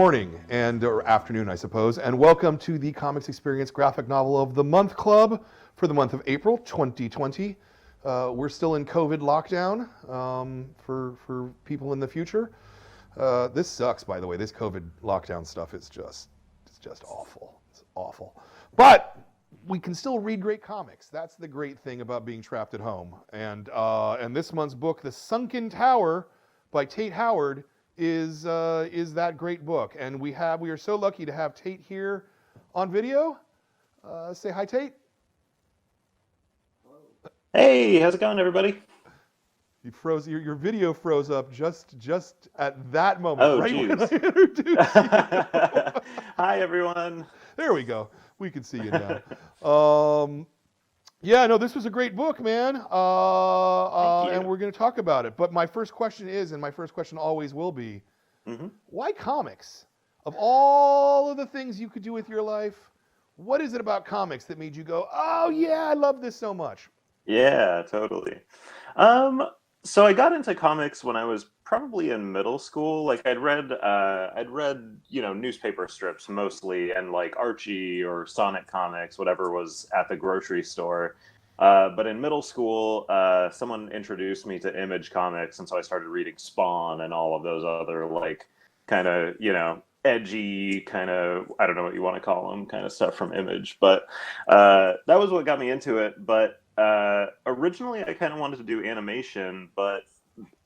morning or afternoon, I suppose, and welcome to the Comics Experience Graphic Novel of the Month Club for the month of April 2020. We're still in COVID lockdown for people in the future. This sucks, by the way. This COVID lockdown stuff is just awful. It's awful. But we can still read great comics. That's the great thing about being trapped at home. And this month's book, The Sunken Tower by TAIT Howard, is that great book. And we are so lucky to have TAIT here on video. Say hi, TAIT. Hey, how's it going, everybody? You froze. Your video froze up just at that moment, Oh, right when I geez. introduced you. Hi, everyone. There we go. We can see you now. Yeah, no, this was a great book, man. Thank you. And we're going to talk about it. But my first question is, and my first question always will be, why comics? Of all of the things you could do with your life, what is it about comics that made you go, oh yeah, I love this so much? Yeah, totally. So I got into comics when I was probably in middle school. Like I'd read, newspaper strips mostly, and like Archie or Sonic comics, whatever was at the grocery store. But in middle school, someone introduced me to Image comics, and so I started reading Spawn and all of those other like kind of, edgy kind of, I don't know what you want to call them, kind of stuff from Image. But that was what got me into it. But originally I kind of wanted to do animation, but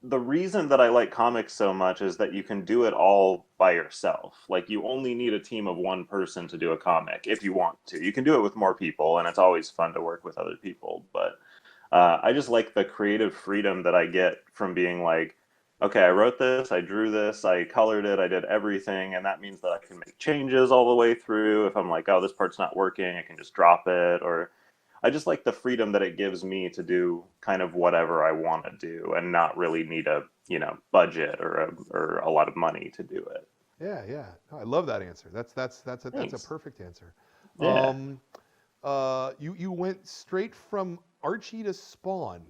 the reason that I like comics so much is that you can do it all by yourself. Like you only need a team of one person to do a comic if you want to. You can do it with more people, and it's always fun to work with other people. But I just like the creative freedom that I get from being like, okay, I wrote this, I drew this, I colored it, I did everything, and that means that I can make changes all the way through. If I'm like, oh, this part's not working, I can just drop it. Or I just like the freedom that it gives me to do kind of whatever I want to do and not really need a, budget or a lot of money to do it. Yeah. I love that answer. That's a perfect answer. Yeah. You went straight from Archie to Spawn.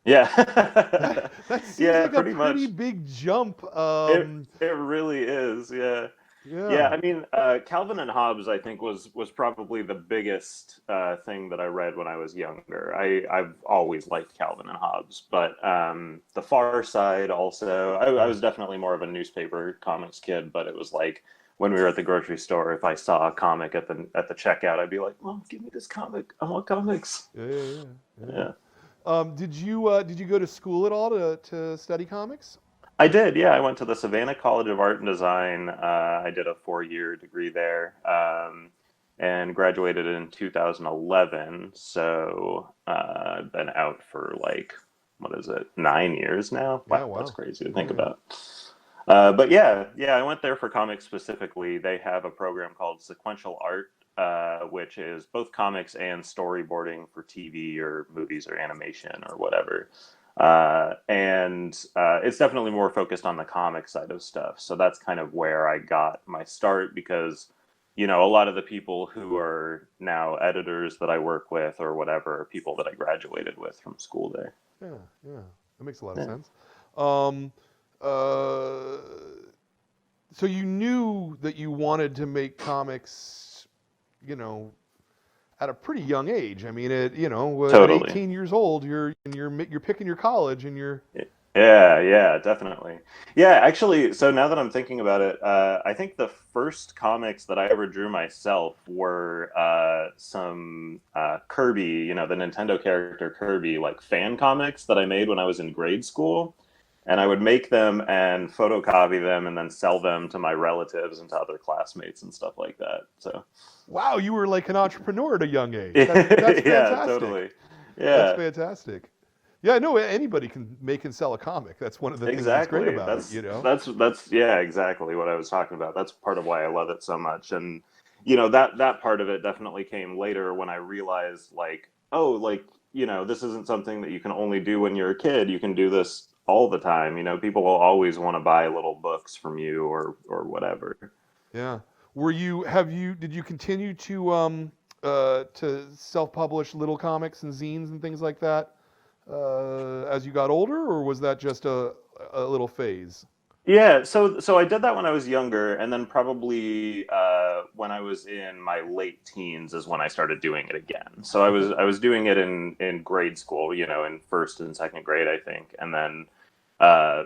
Yeah. That seems Yeah, like a pretty pretty much. big jump. It really is, yeah. Yeah, Yeah. I mean, Calvin and Hobbes, I think, was probably the biggest thing that I read when I was younger. I've always liked Calvin and Hobbes, but The Far Side also. I was definitely more of a newspaper comics kid, but it was like when we were at the grocery store, if I saw a comic at the checkout, I'd be like, "Mom, give me this comic. I want comics." Yeah. Yeah. Did you go to school at all to study comics? I did, yeah. I went to the Savannah College of Art and Design. I did a 4-year degree there, and graduated in 2011. So I've been out for like, what is it, 9 years now? Yeah, Wow, that's wow. crazy to think about. But yeah, I went there for comics specifically. They have a program called Sequential Art, which is both comics and storyboarding for TV or movies or animation or whatever. And it's definitely more focused on the comic side of stuff. So that's kind of where I got my start because, a lot of the people who are now editors that I work with or whatever are people that I graduated with from school there. Yeah. That makes a lot of Yeah. sense. So you knew that you wanted to make comics, at a pretty young age. I mean, at Totally. 18 years old, you're picking your college, and you're Yeah, definitely. Yeah, actually, so now that I'm thinking about it, I think the first comics that I ever drew myself were some Kirby, the Nintendo character Kirby, like fan comics that I made when I was in grade school. And I would make them and photocopy them and then sell them to my relatives and to other classmates and stuff like that. So, wow, you were like an entrepreneur at a young age. That's yeah, fantastic. totally. That's Yeah. fantastic. Yeah, no, anybody can make and sell a comic. That's one of the things that's great Exactly. about it. That's yeah, exactly what I was talking about. That's part of why I love it so much. And that part of it definitely came later when I realized like, oh, like, this isn't something that you can only do when you're a kid. You can do this all the time. People will always want to buy little books from you or whatever. Yeah. Did you continue to self-publish little comics and zines and things like that as you got older, or was that just a little phase? Yeah, so I did that when I was younger, and then probably when I was in my late teens is when I started doing it again. So Okay. I was doing it in grade school, in first and second grade, I think, and then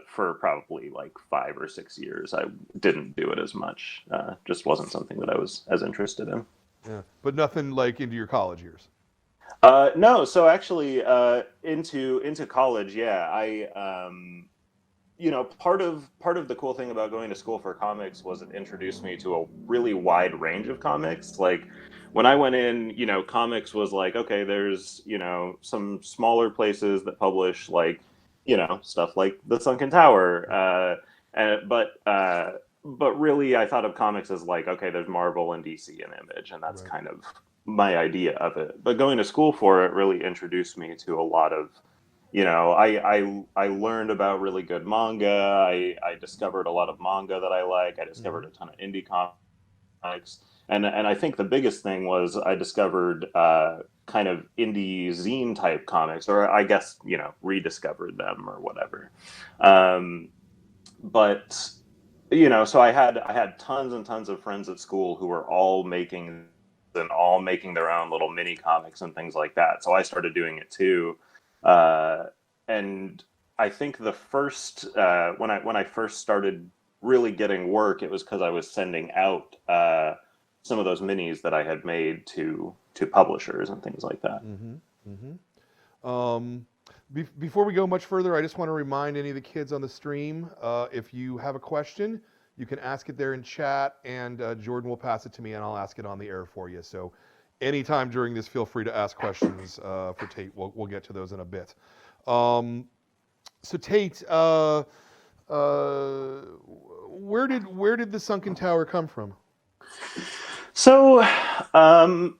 for probably like 5 or 6 years, I didn't do it as much. Just wasn't something that I was as interested in. Yeah, but nothing like into your college years. No, so actually, into college, yeah, part of the cool thing about going to school for comics was it introduced me to a really wide range of comics. Like when I went in, comics was like, okay, there's, some smaller places that publish like, stuff like the Sunken Tower. But really, I thought of comics as like, okay, there's Marvel and DC and Image, and that's Right. kind of my idea of it. But going to school for it really introduced me to a lot of I learned about really good manga. I discovered a lot of manga that I like. I discovered Hmm. a ton of indie comics, and I think the biggest thing was I discovered kind of indie zine type comics, or I guess rediscovered them or whatever. Um, but so I had tons and tons of friends at school who were all making their own little mini comics and things like that. So I started doing it too. Uh, and I think the first when I first started really getting work, it was because I was sending out some of those minis that I had made to publishers and things like that. Hmm. Hmm. Um, before we go much further, I just want to remind any of the kids on the stream, if you have a question, you can ask it there in chat, and Jordan will pass it to me, and I'll ask it on the air for you. So, anytime during this, feel free to ask questions for Tate. We'll get to those in a bit. Um, so, Tate, where did the Sunken Tower come from? So, um,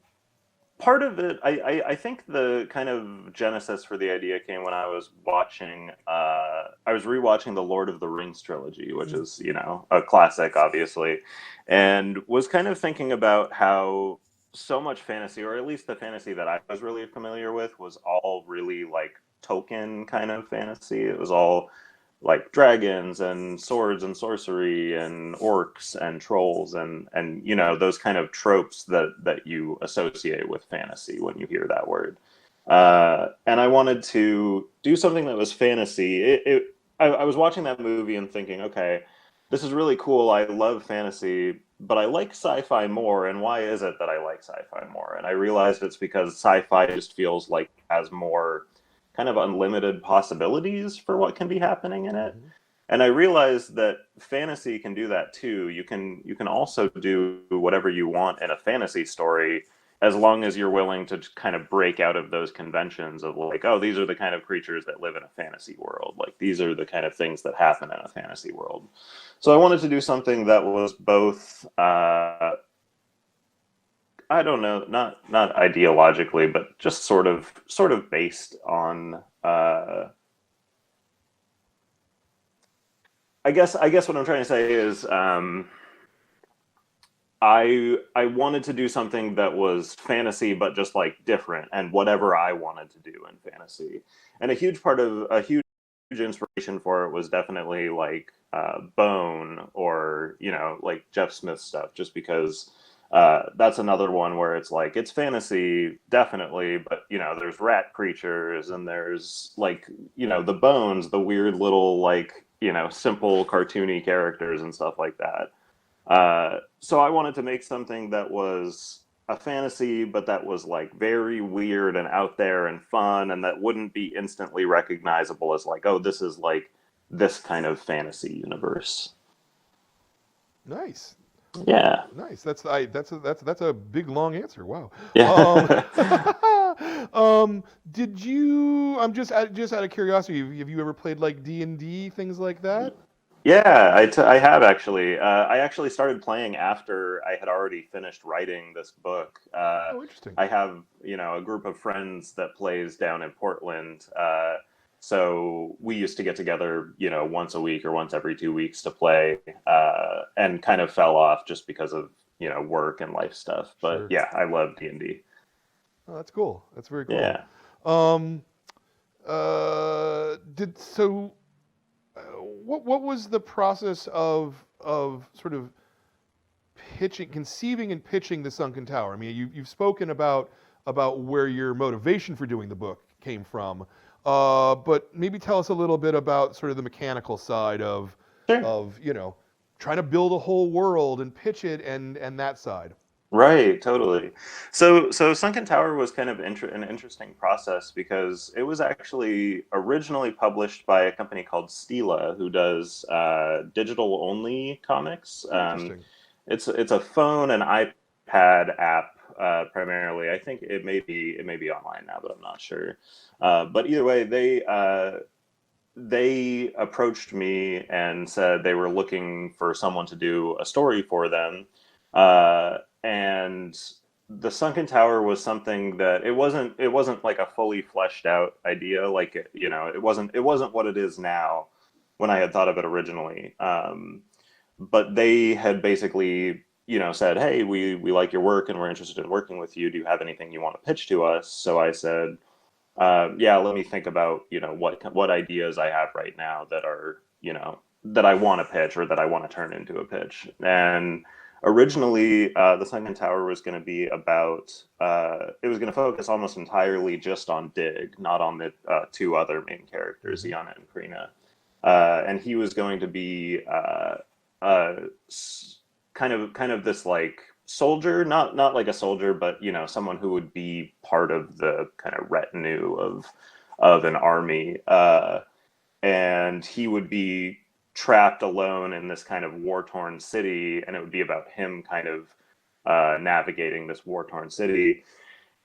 part of it, I think the kind of genesis for the idea came when I was rewatching the Lord of the Rings trilogy, which Mm. is, a classic, obviously, and was kind of thinking about how so much fantasy, or at least the fantasy that I was really familiar with, was all really like Tolkien kind of fantasy. It was all like dragons and swords and sorcery and orcs and trolls and those kind of tropes that you associate with fantasy when you hear that word. And I wanted to do something that was fantasy. I was watching that movie and thinking, okay, this is really cool. I love fantasy, but I like sci-fi more. And why is it that I like sci-fi more? And I realized it's because sci-fi just feels like it has more kind of unlimited possibilities for what can be happening in it. Hmm. And I realized that fantasy can do that too. You can also do whatever you want in a fantasy story as long as you're willing to kind of break out of those conventions of like, oh, these are the kind of creatures that live in a fantasy world. Like these are the kind of things that happen in a fantasy world. So I wanted to do something that was both I don't know, not ideologically, but just sort of based on I guess what I'm trying to say is I wanted to do something that was fantasy, but just like different and whatever I wanted to do in fantasy. And a huge inspiration for it was definitely like Bone or like Jeff Smith stuff, just because that's another one where it's like it's fantasy definitely, but there's rat creatures and there's like the bones, the weird little like simple cartoony characters and stuff like that. So I wanted to make something that was a fantasy, but that was like very weird and out there and fun, and that wouldn't be instantly recognizable as like, oh, this is like this kind of fantasy universe. Nice. Yeah, Nice. That's a big long answer. Wow. Um, yeah, did you? I'm just out of curiosity. Have you ever played like D&D things like that? yeah. I have actually. I actually started playing after I had already finished writing this book. Oh, interesting. I have a group of friends that plays down in Portland. So we used to get together, once a week or once every 2 weeks to play, and kind of fell off just because of work and life stuff. But Sure. yeah, I love D&D. Oh, that's cool. That's very cool. Yeah. Um, did so. what was the process of sort of conceiving and pitching the Sunken Tower? I mean, you've spoken about where your motivation for doing the book came from, but maybe tell us a little bit about sort of the mechanical side of Sure. Trying to build a whole world and pitch it and that side. Right, totally. So Sunken Tower was kind of an interesting process because it was actually originally published by a company called Stila, who does digital only comics. Interesting. It's a phone and iPad app primarily. I think it may be online now, but I'm not sure. But either way, they approached me and said they were looking for someone to do a story for them. And the Sunken Tower was something that it wasn't like a fully fleshed out idea. Like it wasn't what it is now when I had thought of it originally. But they had basically said, hey, we like your work and we're interested in working with you. Do you have anything you want to pitch to us? So I said, yeah, let me think about what ideas I have right now that are that I want to pitch or that I want to turn into a pitch. And originally, the Sunken Tower was going to be about, it was going to focus almost entirely just on Dig, not on the two other main characters, Yana and Krina. And he was going to be kind of this like soldier, not like a soldier, but someone who would be part of the kind of retinue of an army. And he would be trapped alone in this kind of war-torn city, and it would be about him kind of navigating this war-torn city.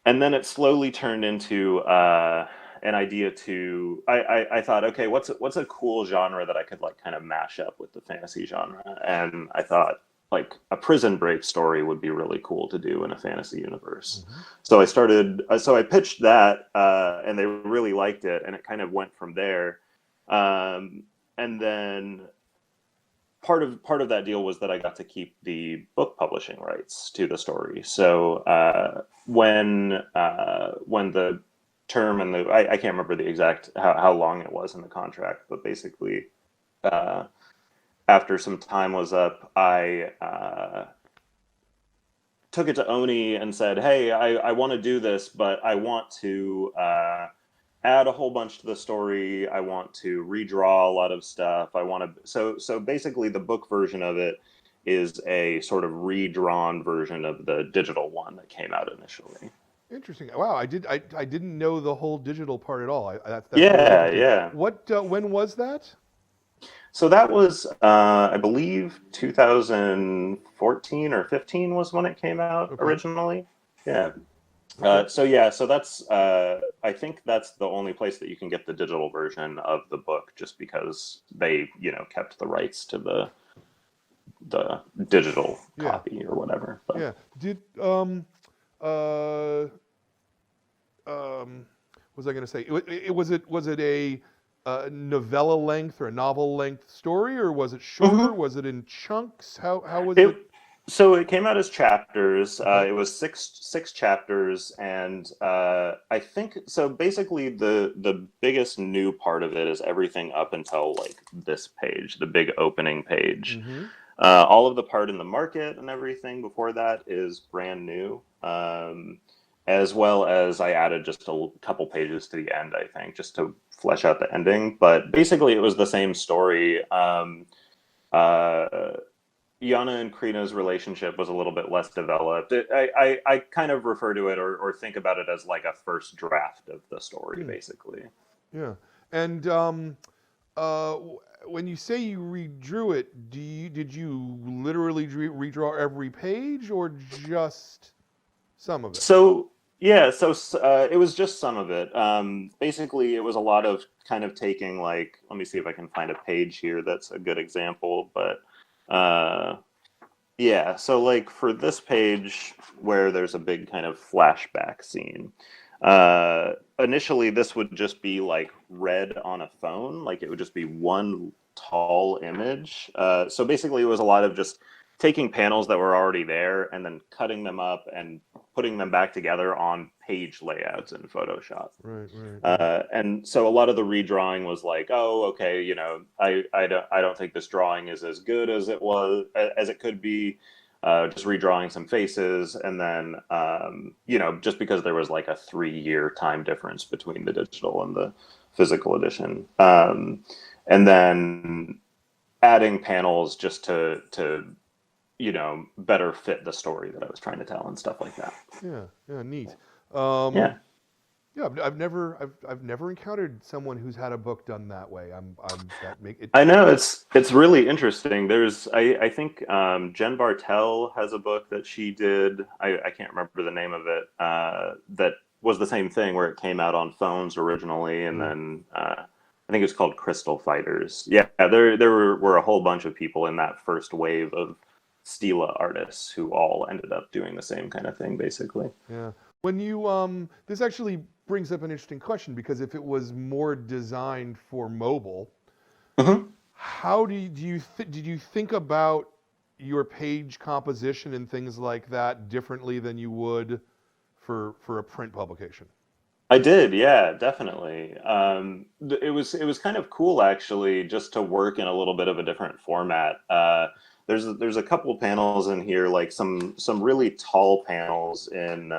And then it slowly turned into an idea to I thought, okay, what's a cool genre that I could like kind of mash up with the fantasy genre? And I thought like a prison break story would be really cool to do in a fantasy universe. Mm-hmm. So I pitched that, and they really liked it, and it kind of went from there. And then part of that deal was that I got to keep the book publishing rights to the story. So when the term and I can't remember the exact how long it was in the contract, but basically after some time was up, I took it to Oni and said, hey, I want to do this, but I want to add a whole bunch to the story. I want to redraw a lot of stuff. I want to so basically the book version of it is a sort of redrawn version of the digital one that came out initially. Interesting. Wow, I didn't know the whole digital part at all. That's yeah, really yeah. What when was that? So that was I believe 2014 or 15 was when it came out originally. Yeah. So that's I think that's the only place that you can get the digital version of the book, just because they kept the rights to the digital copy or whatever. But. Yeah. Did was I going to say? Was it a novella length or a novel length story, or was it shorter? Mm-hmm. Was it in chunks? How was it? So it came out as chapters. It was six chapters, and I think so. Basically, the biggest new part of it is everything up until like this page, the big opening page. Mm-hmm. All of the part in the market and everything before that is brand new, as well as I added just a couple pages to the end, I think, just to flesh out the ending. But basically, it was the same story. Yana and Krina's relationship was a little bit less developed. I kind of refer to it or think about it as like a first draft of the story, basically. Yeah. And when you say you redrew it, did you literally redraw every page or just some of it? So it was just some of it. Basically, it was a lot of kind of taking like, let me see if I can find a page here that's a good example, but yeah, so like for this page where there's a big kind of flashback scene, initially this would just be like read on a phone, like it would just be one tall image. So basically it was a lot of just taking panels that were already there and then cutting them up and putting them back together on page layouts in Photoshop. Right. And so a lot of the redrawing was like, oh, okay, you know, I don't think this drawing is as good as it could be. Just redrawing some faces, and then you know, just because there was like a 3-year time difference between the digital and the physical edition, and then adding panels just to you know, better fit the story that I was trying to tell and stuff like that. Yeah, neat. Yeah. Yeah, I've never encountered someone who's had a book done that way. That make it. I know it's really interesting. I think Jen Bartel has a book that she did. I can't remember the name of it. That was the same thing where it came out on phones originally, and then I think it's called Crystal Fighters. Yeah, there were a whole bunch of people in that first wave of Stila artists who all ended up doing the same kind of thing, basically. Yeah. When you this actually brings up an interesting question, because if it was more designed for mobile, Mm-hmm. how did you think about your page composition and things like that differently than you would for a print publication? I did, yeah, definitely. It was kind of cool actually, just to work in a little bit of a different format. There's a couple panels in here, like some really tall panels in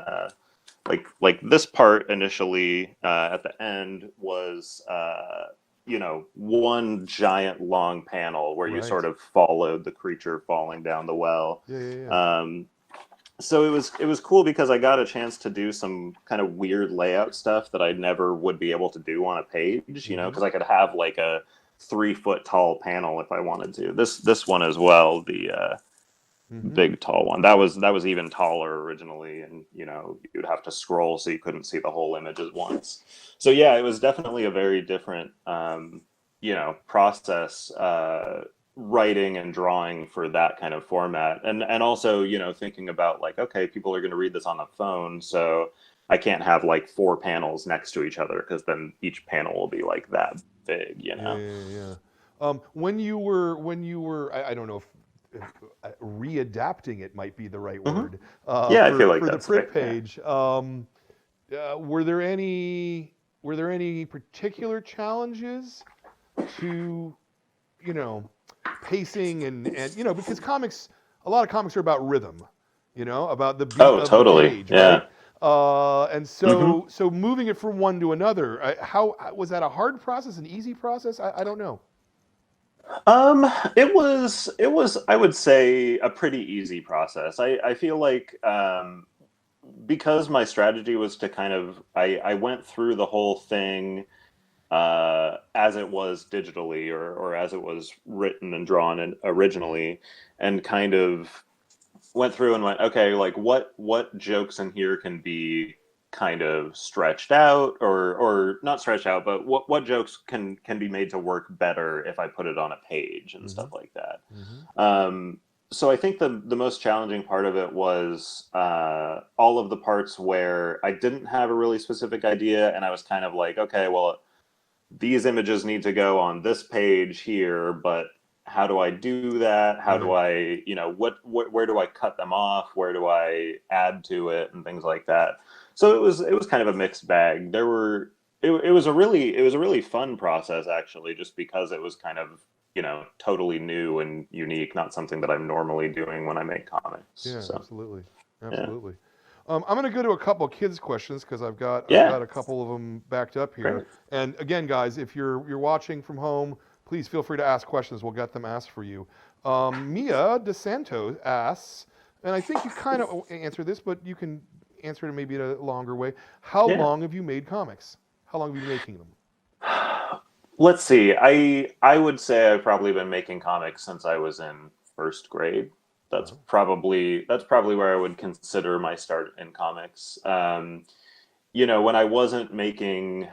like this part initially at the end was you know, one giant long panel where you Right. sort of followed the creature falling down the well. Yeah. Um, so it was cool because I got a chance to do some kind of weird layout stuff that I never would be able to do on a page, you know, Mm-hmm. because I could have like a 3 foot tall panel if I wanted to. This one as well, the Mm-hmm. big tall one that was even taller originally, and you know, you'd have to scroll so you couldn't see the whole image at once. So yeah, it was definitely a very different you know, process, writing and drawing for that kind of format, and also, you know, thinking about like, okay, people are going to read this on the phone, so I can't have like 4 panels next to each other because then each panel will be like that big, you know. Yeah. When you were, I don't know if readapting it might be the right Hmm. word, Yeah, I feel like for the that's right. print Yeah. page. Were there any particular challenges to, you know, pacing and you know, because a lot of comics are about rhythm, you know, about the beat Oh, of the totally. page, right? Yeah. And Hmm. so moving it from one to another, how was that a hard process, an easy process? I don't know. It was, I would say, a pretty easy process. I feel like because my strategy was to kind of, I went through the whole thing as it was digitally, or as it was written and drawn and originally, and kind of went through and went, okay, like what jokes in here can be kind of stretched out, or not stretched out, but what jokes can be made to work better if I put it on a page and Mm-hmm. stuff like that. Mm-hmm. So I think the most challenging part of it was all of the parts where I didn't have a really specific idea, and I was kind of like, okay, well, these images need to go on this page here, but how do I do that? How do Right. I, you know, where do I cut them off? Where do I add to it, and things like that? So it was kind of a mixed bag. It was a really fun process actually, just because it was kind of, you know, totally new and unique, not something that I'm normally doing when I make comics. Yeah, So absolutely, yeah, absolutely. I'm going to go to a couple of kids' questions because I've yeah, got a couple of them backed up here. great, And again, guys, if you're watching from home, please feel free to ask questions. We'll get them asked for you. Mia DeSanto asks, and I think you kind of answered this, but you can answer it maybe in a longer way. How yeah. long have you made comics? How long have you been making them? Let's see. I would say I've probably been making comics since I was in first grade. Wow. That's probably where I would consider my start in comics. You know, when I wasn't making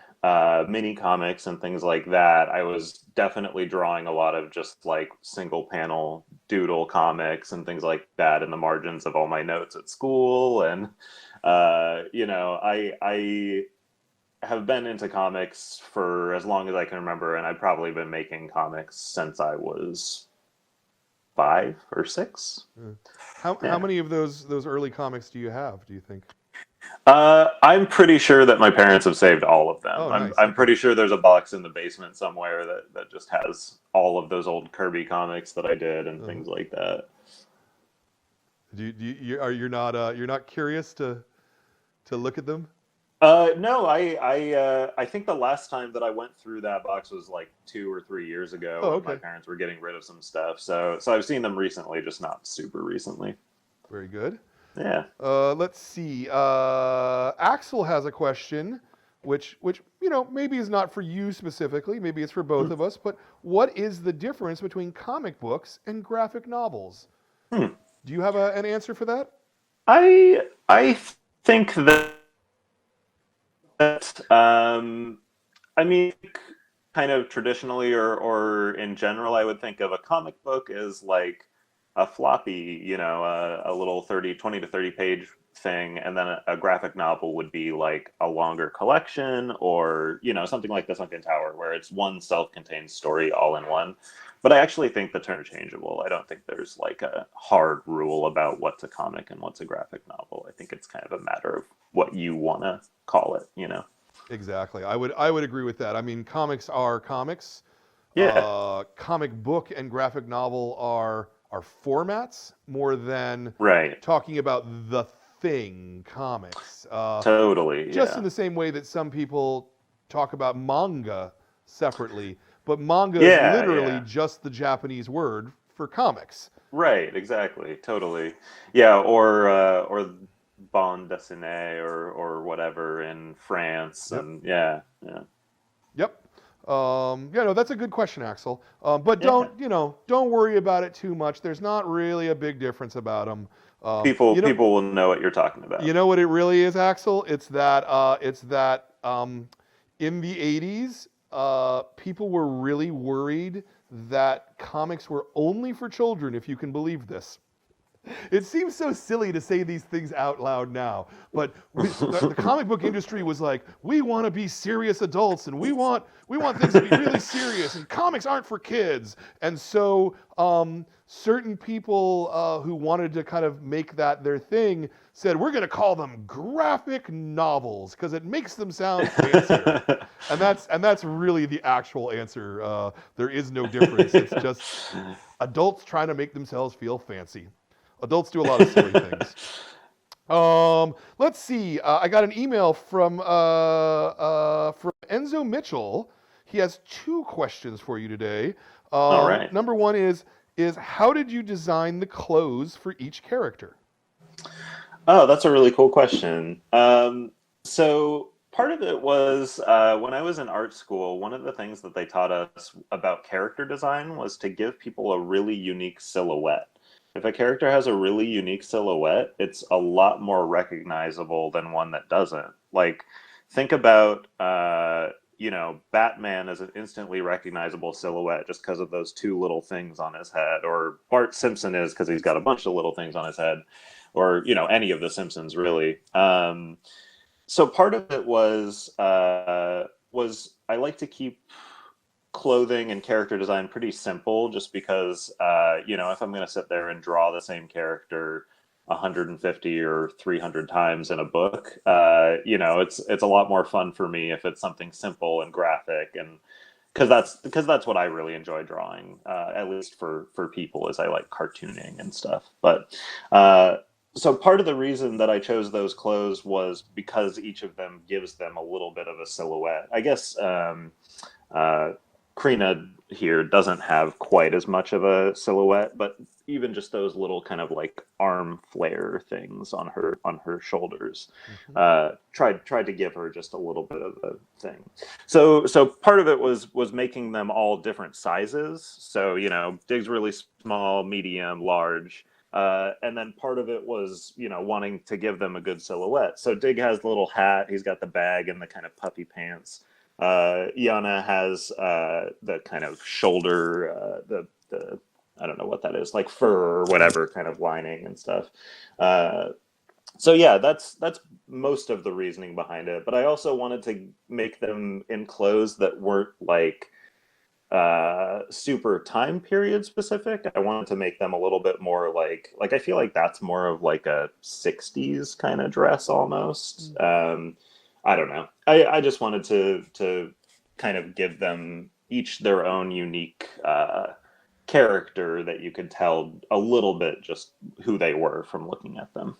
mini comics and things like that, I was definitely drawing a lot of just like single panel doodle comics and things like that in the margins of all my notes at school. And you know, I have been into comics for as long as I can remember, and I've probably been making comics since I was 5 or 6. How many of those early comics do you have, do you think? I'm pretty sure that my parents have saved all of them. Oh, I'm nice. I'm Okay. pretty sure there's a box in the basement somewhere that just has all of those old Kirby comics that I did and things like that. You're not curious to look at them? No, I think the last time that I went through that box was like 2 or 3 years ago Oh, when my okay. parents were getting rid of some stuff. So I've seen them recently, just not super recently. Very good. Yeah. Let's see. Axel has a question, which maybe is not for you specifically. Maybe it's for both of us. But what is the difference between comic books and graphic novels? Hmm. Do you have an answer for that? I think that I mean, kind of traditionally or in general, I would think of a comic book as like a floppy, a little 20 to 30 page thing, and then a graphic novel would be like a longer collection, or something like the Sunken Tower, where it's one self-contained story all in one. But I actually think the term is changeable. I don't think there's like a hard rule about what's a comic and what's a graphic novel. I think it's kind of a matter of what you want to call it. Exactly. I would agree with that. I mean, comics are comics. Yeah. Comic book and graphic novel are formats more than Right. talking about the thing, comics. Totally. Just Yeah. in the same way that some people talk about manga separately, but manga is Yeah. literally Yeah. just the Japanese word for comics. Right. Exactly. Totally. Yeah. Or bande dessinée or whatever in France, Yep. and yeah. Yeah. Yep. No, that's a good question, Axel. But Yeah. don't worry about it too much. There's not really a big difference about them. People will know what you're talking You about. know what it really is, Axel? It's that in the '80s, people were really worried that comics were only for children, if you can believe this. It seems so silly to say these things out loud now, but the comic book industry was like, we want to be serious adults, and we want things to be really serious, and comics aren't for kids. And so certain people who wanted to kind of make that their thing said, we're going to call them graphic novels because it makes them sound fancier. And that's really the actual answer. There is no difference. It's just adults trying to make themselves feel fancy. Adults do a lot of silly things. Let's see. I got an email from Enzo Mitchell. He has 2 questions for you today. All right. Number one is how did you design the clothes for each character? Oh, that's a really cool question. So part of it was when I was in art school, one of the things that they taught us about character design was to give people a really unique silhouette. If a character has a really unique silhouette, it's a lot more recognizable than one that doesn't. Like, think about, Batman as an instantly recognizable silhouette just because of those 2 little things on his head, or Bart Simpson is because he's got a bunch of little things on his head, or any of the Simpsons really. So part of it was I like to keep clothing and character design pretty simple, just because if I'm going to sit there and draw the same character 150 or 300 times in a book, it's a lot more fun for me if it's something simple and graphic, and because that's what I really enjoy drawing, at least for people, is I like cartooning and stuff. But so part of the reason that I chose those clothes was because each of them gives them a little bit of a silhouette. I guess Krina here doesn't have quite as much of a silhouette, but even just those little kind of like arm flare things on her shoulders, tried to give her just a little bit of a thing. So part of it was making them all different sizes. So Dig's really small, medium, large. And then part of it was, wanting to give them a good silhouette. So Dig has the little hat, he's got the bag and the kind of puffy pants. Yana has the kind of shoulder, the I don't know what that is, like fur or whatever kind of lining and stuff. So yeah, that's most of the reasoning behind it. But I also wanted to make them in clothes that weren't like super time period specific. I wanted to make them a little bit more like I feel like that's more of like a 60s kind of dress almost. I don't know. I just wanted to kind of give them each their own unique character that you could tell a little bit just who they were from looking at them.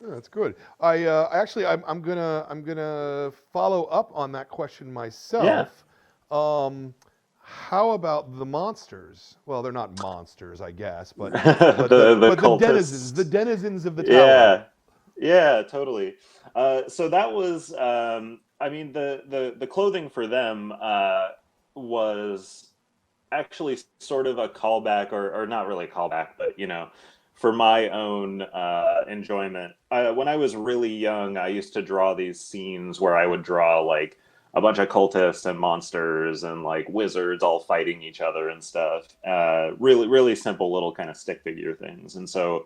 Yeah, that's good. I'm gonna follow up on that question Yeah. myself. How about the monsters? Well, they're not monsters, I guess, but The but the cultists. denizens of the tower. Yeah, yeah, totally. So that was, I mean, the clothing for them was actually sort of a callback, or not really a callback, but for my own enjoyment. When I was really young, I used to draw these scenes where I would draw like a bunch of cultists and monsters and like wizards all fighting each other and stuff. Really, really simple little kind of stick figure things. And so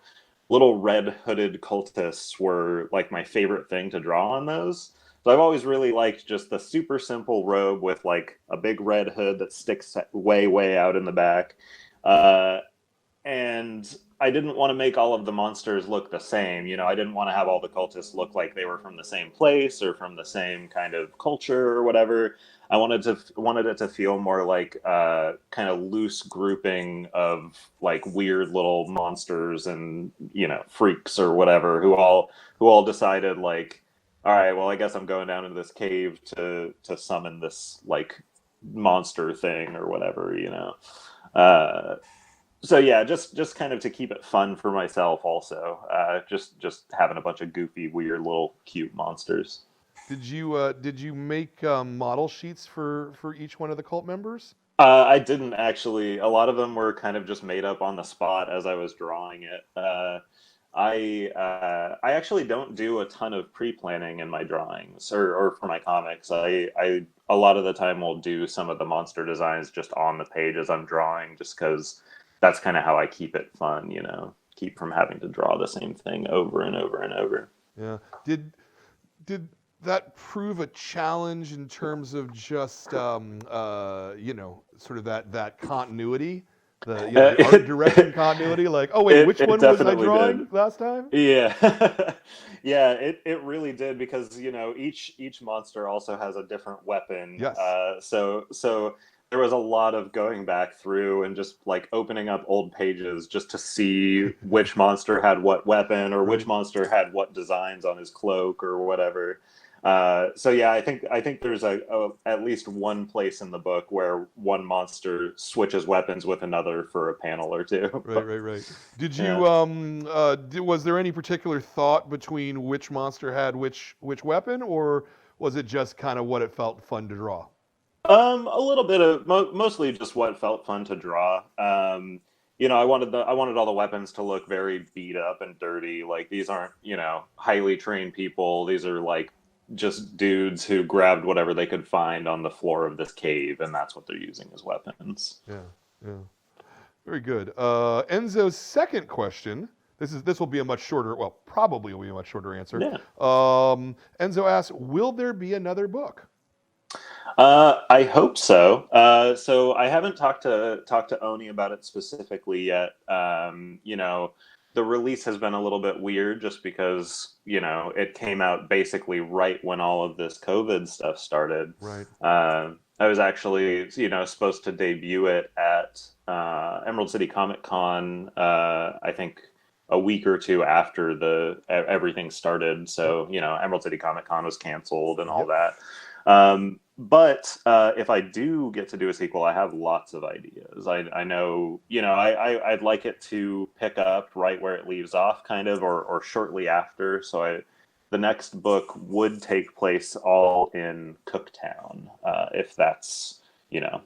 little red hooded cultists were like my favorite thing to draw on those. So I've always really liked just the super simple robe with like a big red hood that sticks way, way out in the back. Uh, and I didn't want to make all of the monsters look the same. I didn't want to have all the cultists look like they were from the same place or from the same kind of culture or whatever. I wanted it to feel more like kind of loose grouping of like weird little monsters and freaks or whatever who all decided like, all right, well, I guess I'm going down into this cave to summon this like monster thing or whatever. Uh, so yeah, just kind of to keep it fun for myself also. Just having a bunch of goofy, weird, little cute monsters. Did you make model sheets for each one of the cult members? I didn't actually. A lot of them were kind of just made up on the spot as I was drawing it. I actually don't do a ton of pre-planning in my drawings or for my comics. I a lot of the time will do some of the monster designs just on the page as I'm drawing, just because that's kind of how I keep it fun. Keep from having to draw the same thing over and over and over. Yeah. Did that prove a challenge in terms of just sort of that continuity, the art It, direction continuity? Like, oh wait, it which it one was I definitely drawing did. last time? Yeah. Yeah, it really did because each monster also has a different weapon. Yes. So there was a lot of going back through and just like opening up old pages just to see which monster had what weapon or which Right. monster had what designs on his cloak or whatever. So yeah, I think there's at least one place in the book where one monster switches weapons with another for a panel or two. Right, right, right. Did Yeah. you was there any particular thought between which monster had which weapon, or was it just kind of what it felt fun to draw? A little bit of mostly just what felt fun to draw. I wanted all the weapons to look very beat up and dirty. Like these aren't, highly trained people. These are like just dudes who grabbed whatever they could find on the floor of this cave, and that's what they're using as weapons. Yeah, yeah. Very good. Enzo's second question. This will be a much shorter. Well, probably will be a much shorter answer. Yeah. Enzo asks, "Will there be another book?" I hope so. So I haven't talked to Oni about it specifically yet. The release has been a little bit weird just because it came out basically right when all of this COVID stuff started. Right. I was actually supposed to debut it at Emerald City Comic Con. I think a week or two after everything started. So Emerald City Comic Con was canceled and all Yep. that. But if I do get to do a sequel, I have lots of ideas. I know, I'd like it to pick up right where it leaves off, kind of, or shortly after. So the next book would take place all in Cooktown, if that's,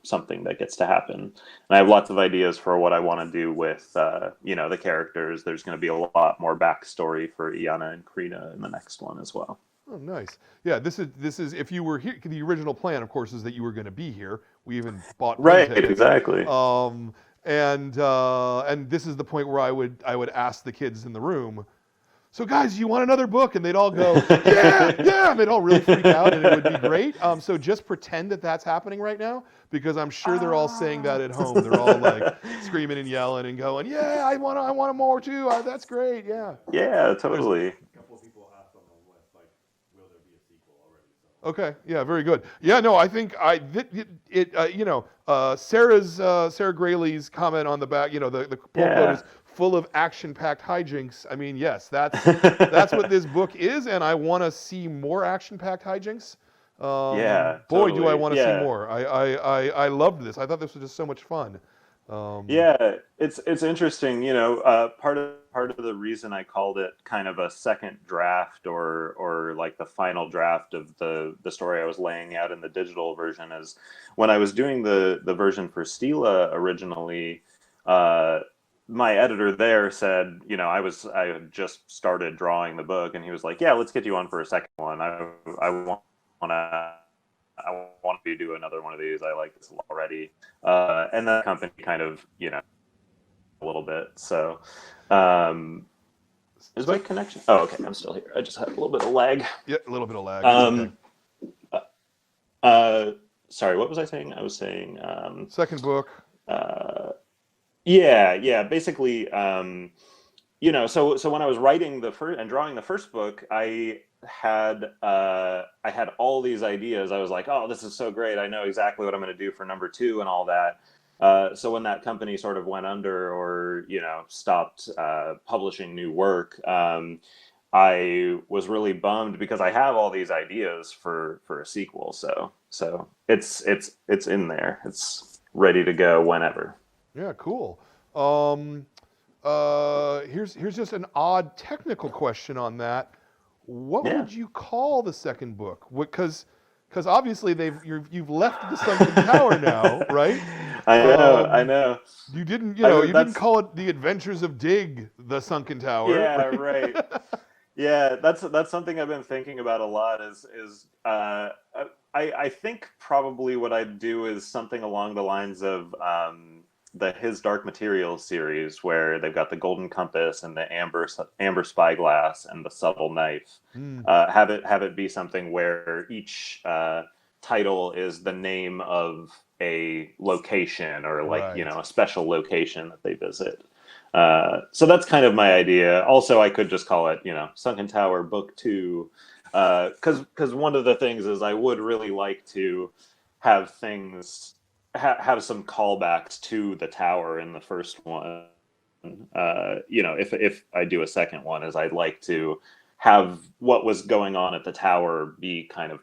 something that gets to happen. And I have lots of ideas for what I want to do with, the characters. There's going to be a lot more backstory for Iana and Krina in the next one as well. Oh, nice. Yeah, this is if you were here. The original plan, of course, is that you were going to be here. We even bought plane Right, tickets. exactly. And this is the point where I would ask the kids in the room, so guys, you want another book? And they'd all go, yeah, and they'd all really freak out, and it would be great. So just pretend that that's happening right now, because I'm sure they're all saying that at home. They're all like screaming and yelling and going, yeah, I want more too. That's great, yeah. Yeah, totally. A couple of people asked on the list, like, will there be a sequel already? So. Okay, yeah, very good. Yeah, no, I think Sarah Grayley's comment on the back, the pull quote is full of action-packed hijinks. I mean, yes, that's what this book is, and I want to see more action-packed hijinks. Yeah, boy, totally. do I want to see more. I loved this. I thought this was just so much fun. Yeah, it's interesting. Part of the reason I called it kind of a second draft or like the final draft of the story I was laying out in the digital version is when I was doing the version for Stila originally. My editor there said, I had just started drawing the book, and he was like, "Yeah, let's get you on for a second one. I want to do another one of these. I like this already." And the company kind of, a little bit. So, is my connection? Oh, okay. I'm still here. I just had a little bit of lag. Yeah, a little bit of lag. Sorry, what was I saying? I was saying second book. Yeah. Basically, so when I was writing the first and drawing the first book, I had all these ideas. I was like, oh, this is so great. I know exactly what I'm going to do for number 2 and all that. So when that company sort of went under or, stopped publishing new work, I was really bummed because I have all these ideas for a sequel. So it's in there. It's ready to go whenever. Yeah, cool. Here's just an odd technical question on that. What would you call the second book? Because obviously you've left the Sunken Tower now, right? I know. You didn't, you didn't call it The Adventures of Dig, the Sunken Tower. Yeah, right. Yeah, that's something I've been thinking about a lot. I think probably what I'd do is something along the lines of the His Dark Materials series, where they've got the Golden Compass and the Amber Spyglass and the Subtle Knife. Have it be something where each title is the name of a location or a special location that they visit. So that's kind of my idea. Also, I could just call it, Sunken Tower Book 2, because one of the things is I would really like to have things have some callbacks to the tower in the first one. If I do a second one, is I'd like to have what was going on at the tower be kind of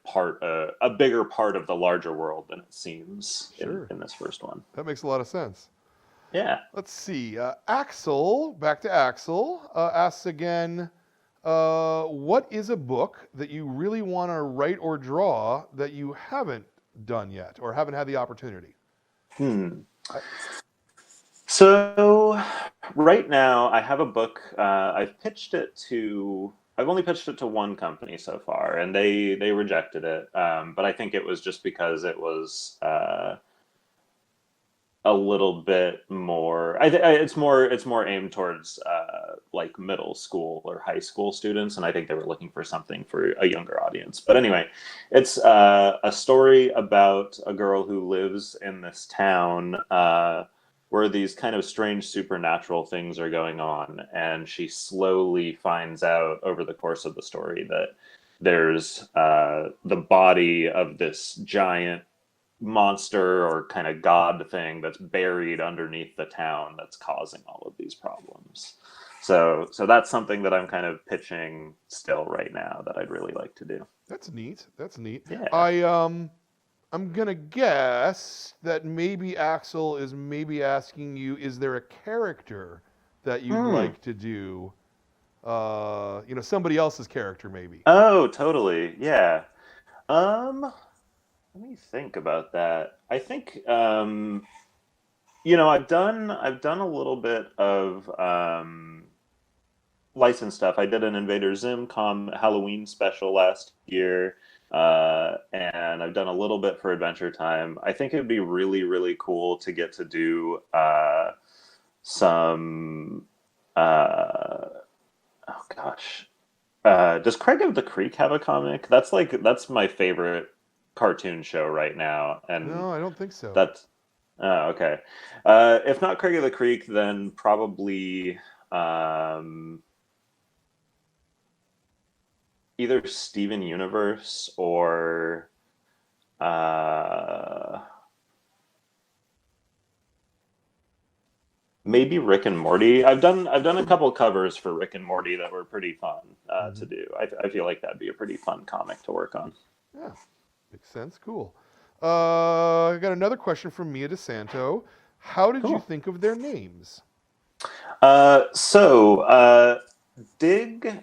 a bigger part of the larger world than it seems in this first one. That makes a lot of sense. Yeah. Let's see. Axel, back to Axel, asks again, what is a book that you really want to write or draw that you haven't done yet or haven't had the opportunity? So right now I have a book. I've only pitched it to one company so far, and they rejected it. But I think it was just because it was a little bit more. It's more aimed towards like middle school or high school students, and I think they were looking for something for a younger audience. But anyway, it's a story about a girl who lives in this town where these kind of strange supernatural things are going on, and she slowly finds out over the course of the story that there's the body of this giant monster or kind of god thing that's buried underneath the town that's causing all of these problems. So that's something that I'm kind of pitching still right now that I'd really like to do. That's neat. Yeah. I'm gonna guess that maybe Axel is maybe asking you, is there a character that you'd like to do? Somebody else's character maybe. Oh, totally. Yeah. Let me think about that. I think I've done a little bit of licensed stuff. I did an Invader Zim Halloween special last year, and I've done a little bit for Adventure Time. I think it'd be really, really cool to get to do some Oh gosh. Does Craig of the Creek have a comic? That's my favorite cartoon show right now, and No, I don't think so. that's okay. If not Craig of the Creek, then probably um, either Steven Universe or uh, maybe Rick and Morty. I've done a couple covers for Rick and Morty that were pretty fun to do. I feel like that'd be a pretty fun comic to work on. Yeah, makes sense. Cool. I got another question from Mia DeSanto. How did you Cool. think of their names? Dig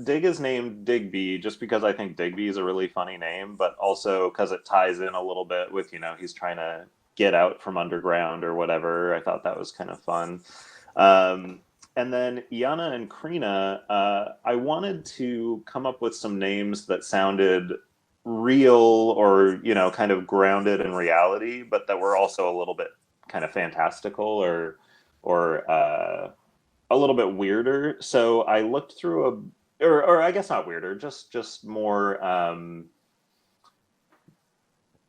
is named Digby just because I think Digby is a really funny name, but also because it ties in a little bit with, he's trying to get out from underground or whatever. I thought that was kind of fun. And then Iana and Krina, I wanted to come up with some names that sounded real or, kind of grounded in reality, but that were also a little bit kind of fantastical or a little bit weirder. So I looked through or I guess not weirder, just more.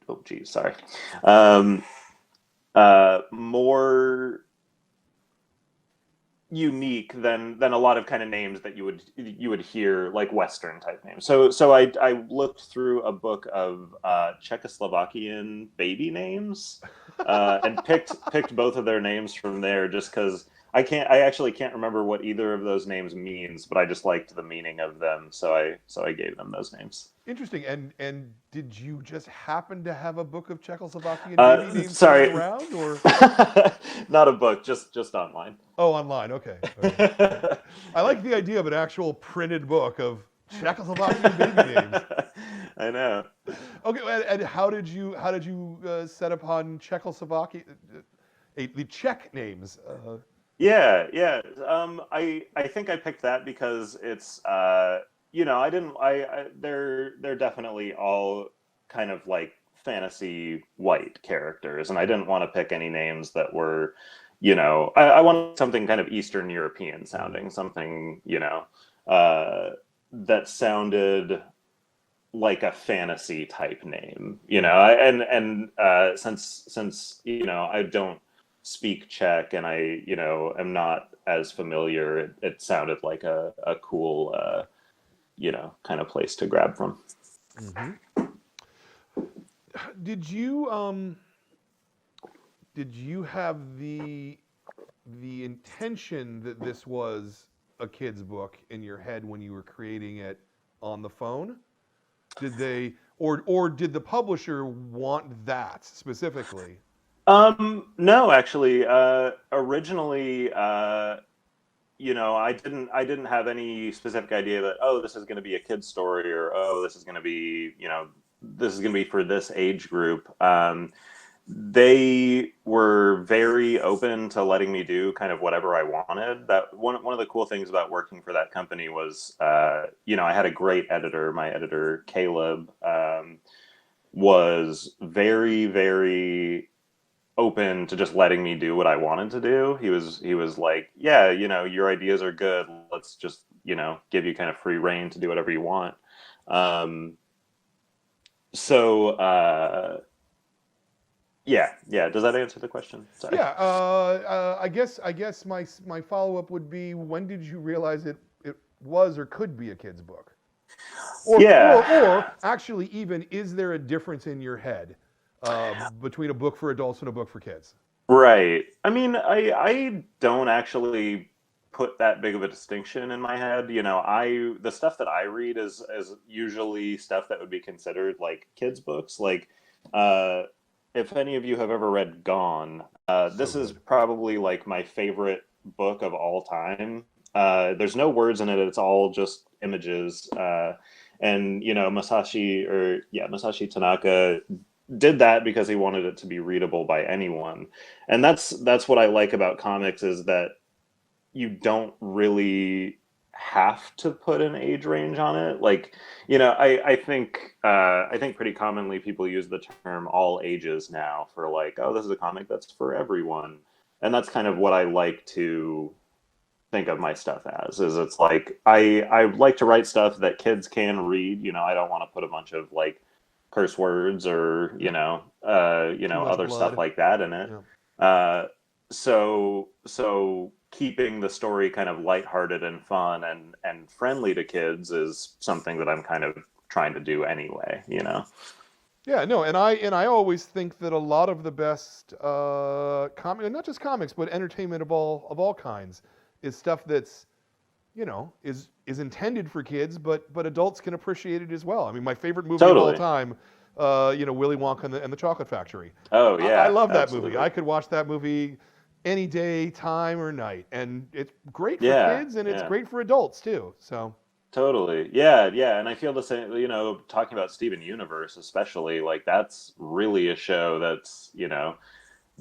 Oh, geez, sorry. More unique than a lot of kind of names that you would hear, like Western type names. So I looked through a book of Czechoslovakian baby names and picked both of their names from there, just because I actually can't remember what either of those names means, but I just liked the meaning of them, so I gave them those names. Interesting. And did you just happen to have a book of Czechoslovakian baby names Sorry. sitting around, or? Not a book, just online. Oh, online. Okay. I like the idea of an actual printed book of Czechoslovakian baby names. I know. Okay, and how did you set upon Czechoslovakia, the Czech names? Yeah. I think I picked that because it's they're definitely all kind of like fantasy white characters, and I didn't want to pick any names that were, I wanted something kind of Eastern European sounding, something, that sounded like a fantasy type name, since I don't speak Czech and I am not as familiar, it sounded like a cool kind of place to grab from. Mm-hmm. Did you have the intention that this was a kid's book in your head when you were creating it on the phone? Did they, or did the publisher want that specifically? No, actually, originally, I didn't have any specific idea that, oh, this is going to be a kid's story, or, oh, this is going to be, this is going to be for this age group. They were very open to letting me do kind of whatever I wanted. That one of the cool things about working for that company was, I had a great editor. My editor, Caleb, was very, very open to just letting me do what I wanted to do. He was like, yeah, your ideas are good. Let's just, give you kind of free reign to do whatever you want. Yeah. Does that answer the question? Sorry. Yeah. I guess my follow-up would be, when did you realize it was or could be a kid's book? Or actually, even, is there a difference in your head between a book for adults and a book for kids? Right. I mean, I don't actually put that big of a distinction in my head. The stuff that I read is usually stuff that would be considered like kids' books. Like, if any of you have ever read Gone, this is probably like my favorite book of all time. There's no words in it. It's all just images. And, Masashi Tanaka did that because he wanted it to be readable by anyone. And that's what I like about comics, is that you don't really have to put an age range on it. Like, I think pretty commonly people use the term all ages now for like, oh, this is a comic that's for everyone. And that's kind of what I like to think of my stuff as. Is it's like I like to write stuff that kids can read. You know, I don't want to put a bunch of like curse words or Too much other stuff blood. like that in it. Yeah. So keeping the story kind of lighthearted and fun and friendly to kids is something that I'm kind of trying to do anyway, you know. Yeah, no, and I always think that a lot of the best not just comics, but entertainment of all kinds, is stuff that's, is intended for kids, but adults can appreciate it as well. I mean, my favorite movie of all Totally. time, Willy Wonka and the Chocolate Factory. Oh I yeah, love that movie. absolutely. I could watch that movie any day, time or night, and it's great for Yeah, kids and it's yeah. great for adults too. So Totally. Yeah, yeah. And I feel the same, talking about Steven Universe, especially, like that's really a show that's,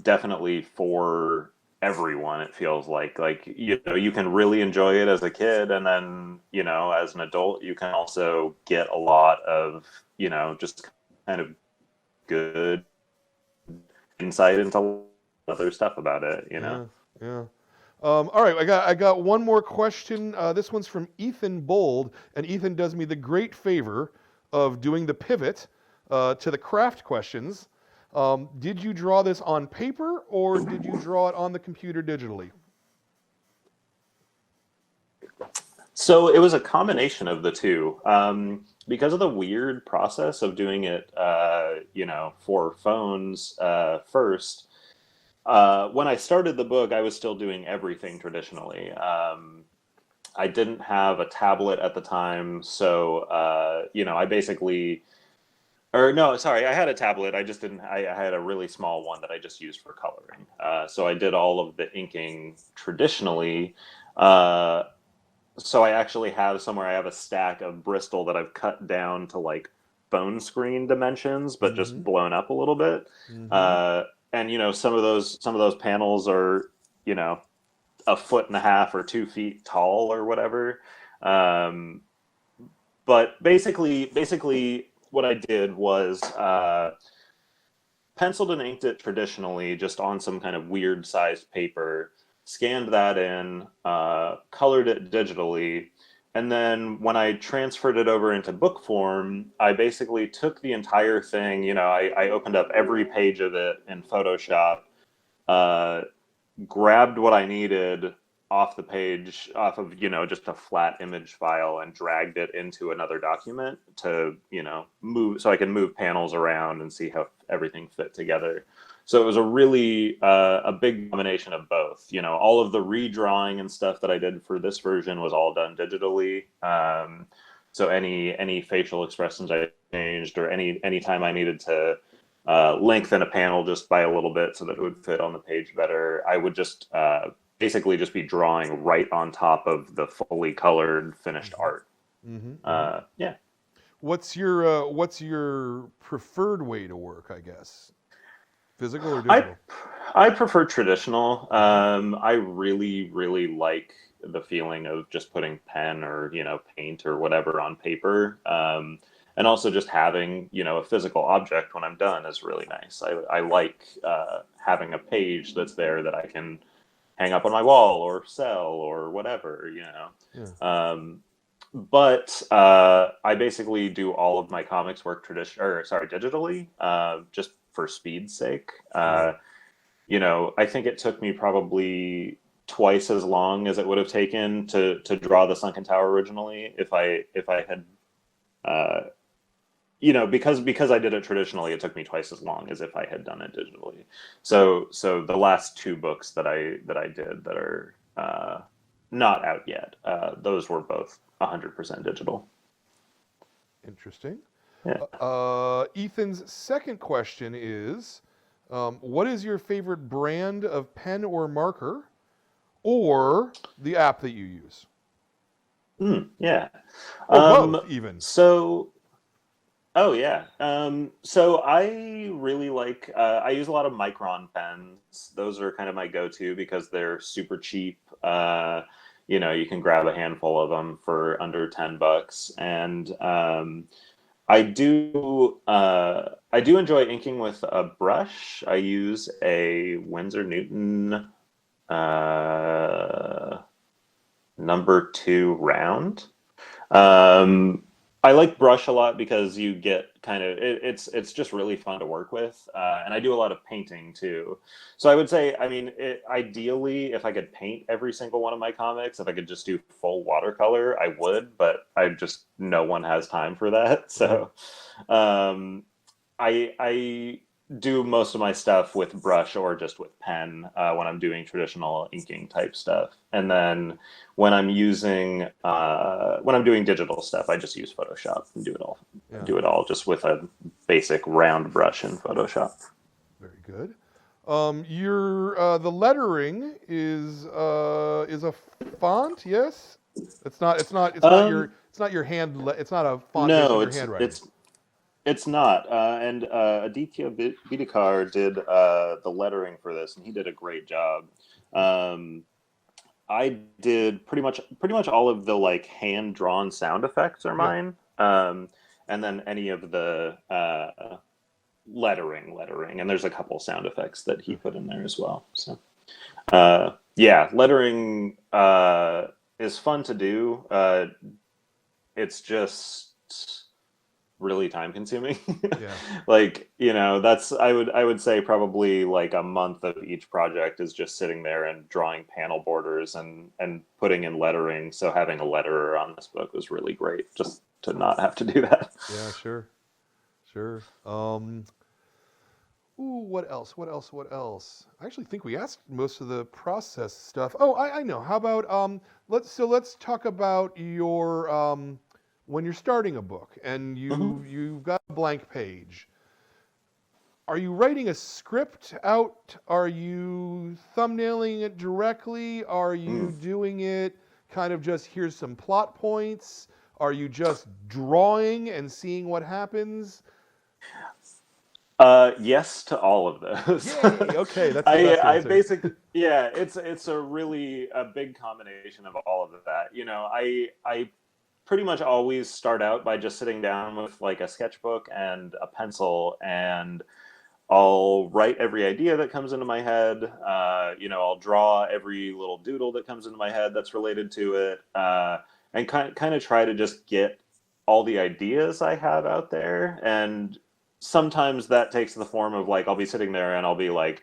definitely for everyone, it feels like. Like, you can really enjoy it as a kid, and then, as an adult, you can also get a lot of, just kind of good insight into other stuff about it. yeah, yeah. All right, I got one more question. This one's from Ethan Bold, and Ethan does me the great favor of doing the pivot to the craft questions. Did you draw this on paper or did you draw it on the computer digitally? So it was a combination of the two. Because of the weird process of doing it, for phones first. When I started the book, I was still doing everything traditionally. I didn't have a tablet at the time, so I basically, or no, sorry, I had a tablet. I just didn't. I had a really small one that I just used for coloring. So I did all of the inking traditionally. Uh, so I actually have somewhere, I have a stack of Bristol that I've cut down to like phone screen dimensions, but Mm-hmm. just blown up a little bit. Mm-hmm. And some of those panels are, a foot and a half or 2 feet tall or whatever. Um, but basically what I did was penciled and inked it traditionally, just on some kind of weird sized paper, scanned that in, colored it digitally, and then when I transferred it over into book form, I basically took the entire thing. I opened up every page of it in Photoshop, uh, grabbed what I needed off the page, off of, just a flat image file, and dragged it into another document to, move, so I can move panels around and see how everything fit together. So it was a really a big combination of both. All of the redrawing and stuff that I did for this version was all done digitally. So any facial expressions I changed, or any time I needed to lengthen a panel just by a little bit so that it would fit on the page better, I would just basically just be drawing right on top of the fully colored finished art. Mm-hmm. Mm-hmm. Yeah. What's your preferred way to work, I guess? Physical or I digital? I prefer traditional. I really, really like the feeling of just putting pen or paint or whatever on paper, and also just having a physical object when I'm done is really nice. I like having a page that's there that I can hang up on my wall or sell or whatever. Yeah. But I basically do all of my comics work digitally, just for speed's sake. Right. I think it took me probably twice as long as it would have taken to draw the Sunken Tower originally if I had because I did it traditionally, it took me twice as long as if I had done it digitally. So the last two books that I did that are not out yet, those were both 100% digital. Interesting. Yeah. Ethan's second question is, what is your favorite brand of pen or marker, or the app that you use? Yeah. Or both, even. Oh yeah. So I really like. I use a lot of Micron pens. Those are kind of my go-to because they're super cheap. You can grab a handful of them for under $10, and I do enjoy inking with a brush. I use a Winsor Newton. #2 round. I like brush a lot because you get kind of it's just really fun to work with, and I do a lot of painting too. So I would say, I mean, ideally, if I could paint every single one of my comics, if I could just do full watercolor, I would. But no one has time for that. So I do most of my stuff with brush or just with pen when I'm doing traditional inking type stuff, and then when I'm doing digital stuff, I just use Photoshop and do it all. Yeah. Do it all just with a basic round brush in Photoshop. Very good. The lettering is a font, yes? It's not your hand. It's not a font based on your handwriting. It's not. And Aditya Bidikar did the lettering for this, and he did a great job. I did pretty much all of the like hand drawn sound effects are mine, and then any of the lettering, and there's a couple sound effects that he put in there as well. So yeah, lettering is fun to do. It's just really time consuming. Yeah. Like, that's I would say probably like a month of each project is just sitting there and drawing panel borders and putting in lettering. So having a letterer on this book was really great, just to not have to do that. Yeah, sure. What else? I actually think we asked most of the process stuff. Oh, I know. How about let's talk about your when you're starting a book and you've got a blank page. Are you writing a script out? Are you thumbnailing it directly? Are you doing it kind of just here's some plot points? Are you just drawing and seeing what happens? Yes to all of those. Yay, okay, that's the best I answer. basically, yeah, it's a big combination of all of that. I pretty much always start out by just sitting down with like a sketchbook and a pencil, and I'll write every idea that comes into my head. I'll draw every little doodle that comes into my head that's related to it, and kind of try to just get all the ideas I have out there. And sometimes that takes the form of like, I'll be sitting there and it'll be like,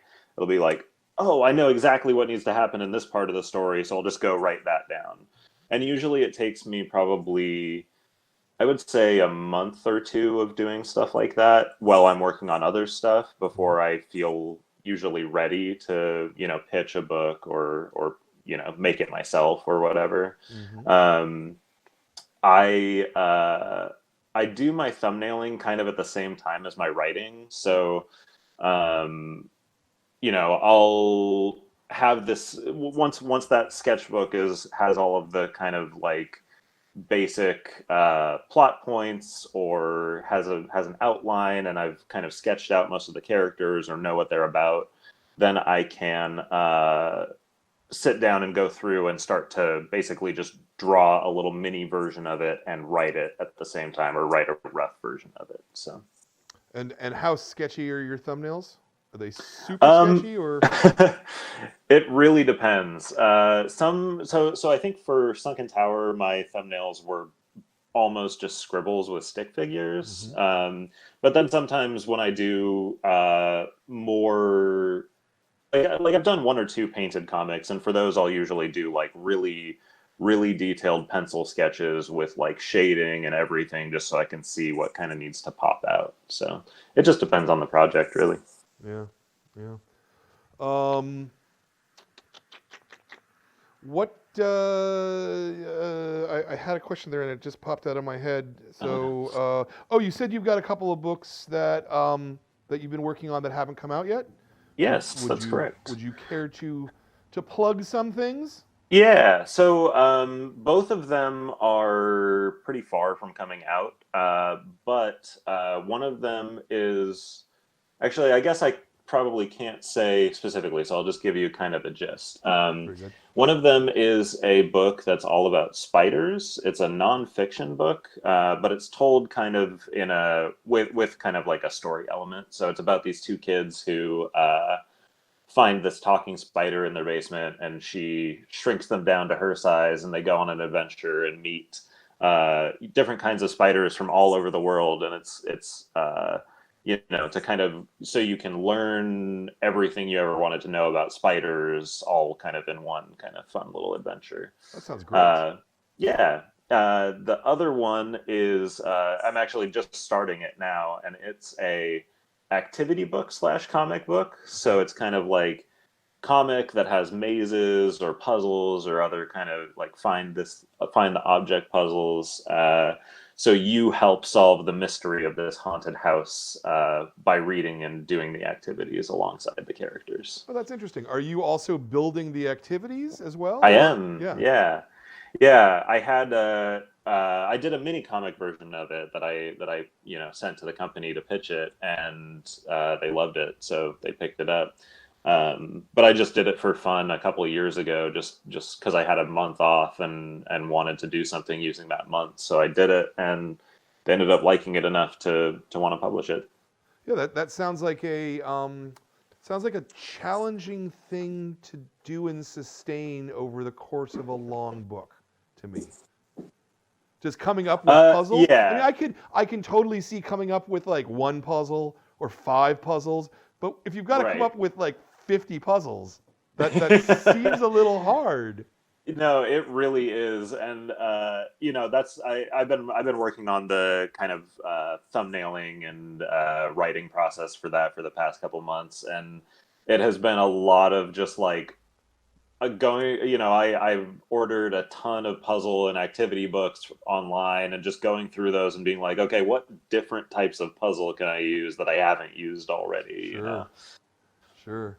oh, I know exactly what needs to happen in this part of the story, so I'll just go write that down. And usually it takes me probably, I would say, a month or two of doing stuff like that while I'm working on other stuff before I feel usually ready to, pitch a book or make it myself or whatever. I do my thumbnailing kind of at the same time as my writing. So, I'll have this once that sketchbook has all of the kind of like basic plot points or has an outline, and I've kind of sketched out most of the characters or know what they're about, then I can sit down and go through and start to basically just draw a little mini version of it and write it at the same time, or write a rough version of it. So, and how sketchy are your thumbnails? Are they super sketchy or? It really depends. So I think for Sunken Tower, my thumbnails were almost just scribbles with stick figures. But then sometimes when I do more, like I've done one or two painted comics, and for those I'll usually do like really, really detailed pencil sketches with like shading and everything, just so I can see what kind of needs to pop out. So it just depends on the project, really. Yeah. What I had a question there and it just popped out of my head. So, you said you've got a couple of books that that you've been working on that haven't come out yet? Yes, that's correct. Would you care to plug some things? Yeah, so both of them are pretty far from coming out, but one of them is actually, I guess I probably can't say specifically, so I'll just give you kind of a gist. One of them is a book that's all about spiders. It's a nonfiction book, but it's told kind of with kind of like a story element. So it's about these two kids who find this talking spider in their basement, and she shrinks them down to her size, and they go on an adventure and meet different kinds of spiders from all over the world. And it's to kind of, so you can learn everything you ever wanted to know about spiders, all kind of in one kind of fun little adventure. That sounds great. Yeah. The other one is I'm actually just starting it now, and it's a activity book / comic book. So it's kind of like comic that has mazes or puzzles or other kind of like find the object puzzles. So you help solve the mystery of this haunted house by reading and doing the activities alongside the characters. Oh, that's interesting. Are you also building the activities as well? I am. Yeah. Yeah. I did a mini comic version of it that I sent to the company to pitch it, and they loved it, so they picked it up. But I just did it for fun a couple of years ago, just because I had a month off and wanted to do something using that month. So I did it, and they ended up liking it enough to want to publish it. Yeah, that sounds like a challenging thing to do and sustain over the course of a long book, to me. Just coming up with puzzles. Yeah. I mean, I can totally see coming up with like one puzzle or 5 puzzles, but if you've got to come up with like 50 puzzles, that seems a little hard. No, it really is, and I've been working on the kind of thumbnailing and writing process for that for the past couple months, and it has been a lot of just like I've ordered a ton of puzzle and activity books online, and just going through those and being like, okay, what different types of puzzle can I use that I haven't used already? Sure. Sure.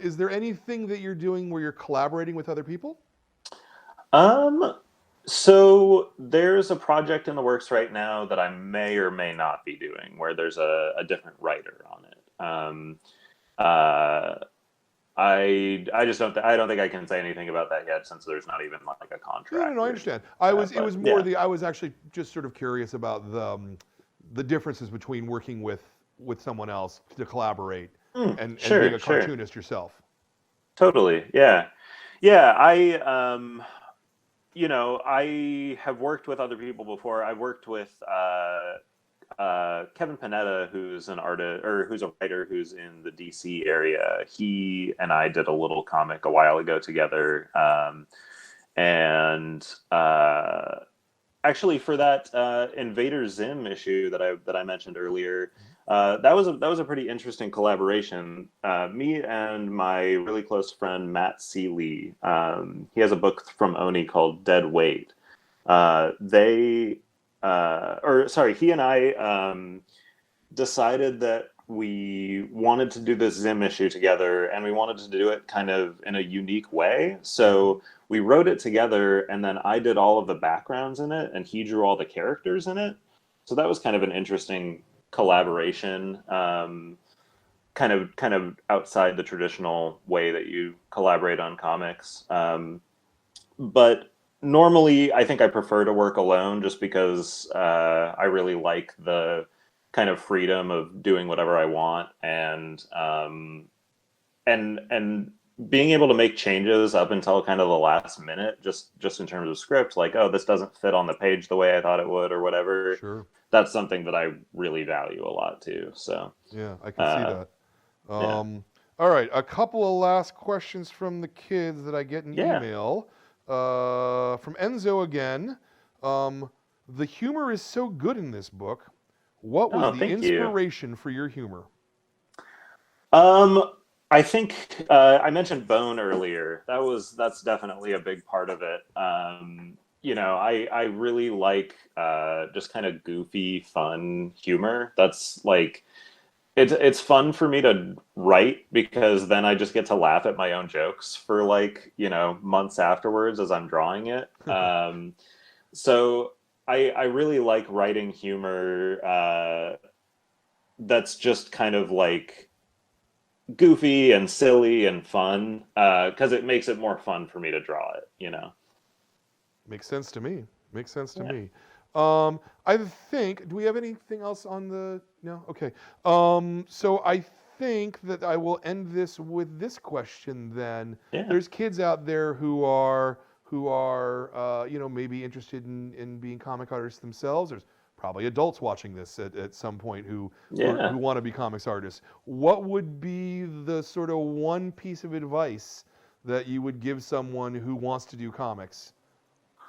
Is there anything that you're doing where you're collaborating with other people? So there's a project in the works right now that I may or may not be doing, where there's a different writer on it. I don't think I can say anything about that yet, since there's not even like a contract. No, I understand. I was actually just sort of curious about the differences between working with someone else to collaborate and being a cartoonist yourself. Totally. Yeah. I have worked with other people before. I worked with Kevin Panetta, who's an artist, or who's a writer who's in the DC area. He and I did a little comic a while ago together. Actually, for that Invader Zim issue that I mentioned earlier, that was a pretty interesting collaboration. Me and my really close friend Matt C. Lee. He has a book from Oni called Dead Weight. He and I decided that we wanted to do this Zim issue together, and we wanted to do it kind of in a unique way. So we wrote it together, and then I did all of the backgrounds in it, and he drew all the characters in it. So that was kind of an interesting collaboration, kind of outside the traditional way that you collaborate on comics. But normally, I think I prefer to work alone, just because I really like the kind of freedom of doing whatever I want, and being able to make changes up until kind of the last minute, just in terms of script, like, oh, this doesn't fit on the page the way I thought it would, or whatever. Sure. That's something that I really value a lot too. So yeah, I can see that. All right, a couple of last questions from the kids that I get in email. From Enzo again. The humor is so good in this book. What was the inspiration for your humor? I think I mentioned Bone earlier. That's definitely a big part of it. I really like just kind of goofy, fun humor. That's like, it's fun for me to write, because then I just get to laugh at my own jokes for like, months afterwards as I'm drawing it. So I really like writing humor that's just kind of like goofy and silly and fun, because it makes it more fun for me to draw it, Makes sense to me. Me. I think, do we have anything else on the, no? Okay. So I think that I will end this with this question then. Yeah. There's kids out there who are maybe interested in being comic artists themselves. There's probably adults watching this at some point who want to be comics artists. What would be the sort of one piece of advice that you would give someone who wants to do comics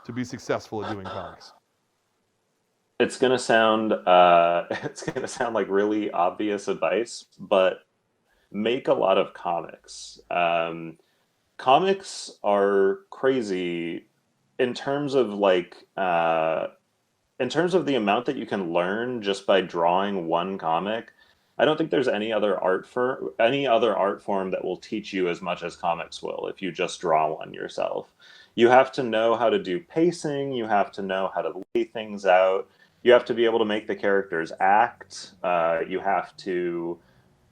to be successful at doing comics? It's gonna sound like really obvious advice, but make a lot of comics. Comics are crazy in terms of in terms of the amount that you can learn just by drawing one comic. I don't think there's any other art form that will teach you as much as comics will if you just draw one yourself. You have to know how to do pacing. You have to know how to lay things out. You have to be able to make the characters act. You have to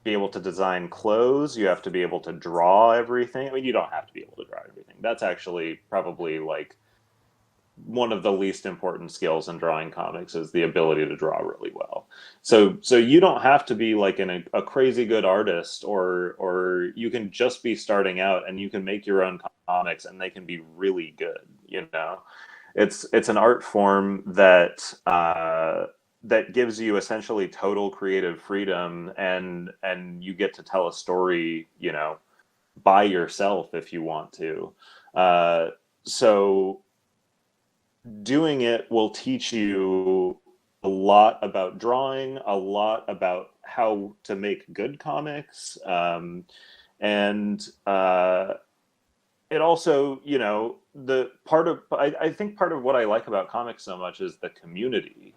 be able to design clothes. You have to be able to draw everything. I mean, you don't have to be able to draw everything. That's actually probably like one of the least important skills in drawing comics is the ability to draw really well. So you don't have to be like a crazy good artist, or you can just be starting out and you can make your own comics and they can be really good. You know, it's an art form that that gives you essentially total creative freedom, and you get to tell a story, you know, by yourself if you want to. So doing it will teach you a lot about drawing, a lot about how to make good comics. And it also, you know, I think part of what I like about comics so much is the community.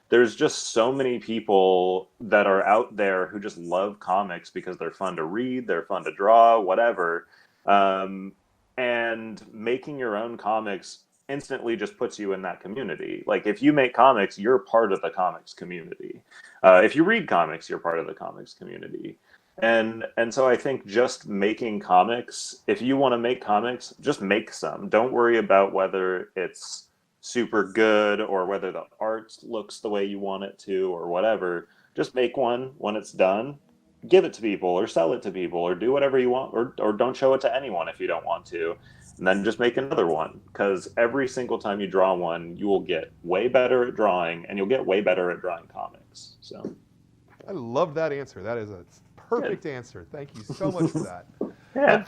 There's just so many people that are out there who just love comics because they're fun to read, they're fun to draw, whatever. And making your own comics instantly just puts you in that community. Like if you make comics, you're part of the comics community. If you read comics, you're part of the comics community. And so I think just making comics, if you want to make comics, just make some. Don't worry about whether it's super good or whether the art looks the way you want it to or whatever. Just make one. When it's done, give it to people or sell it to people or do whatever you want, or don't show it to anyone if you don't want to. And then just make another one, because every single time you draw one, you will get way better at drawing, and you'll get way better at drawing comics. So, I love that answer. That is a perfect answer. Thank you so much for that. Yeah. And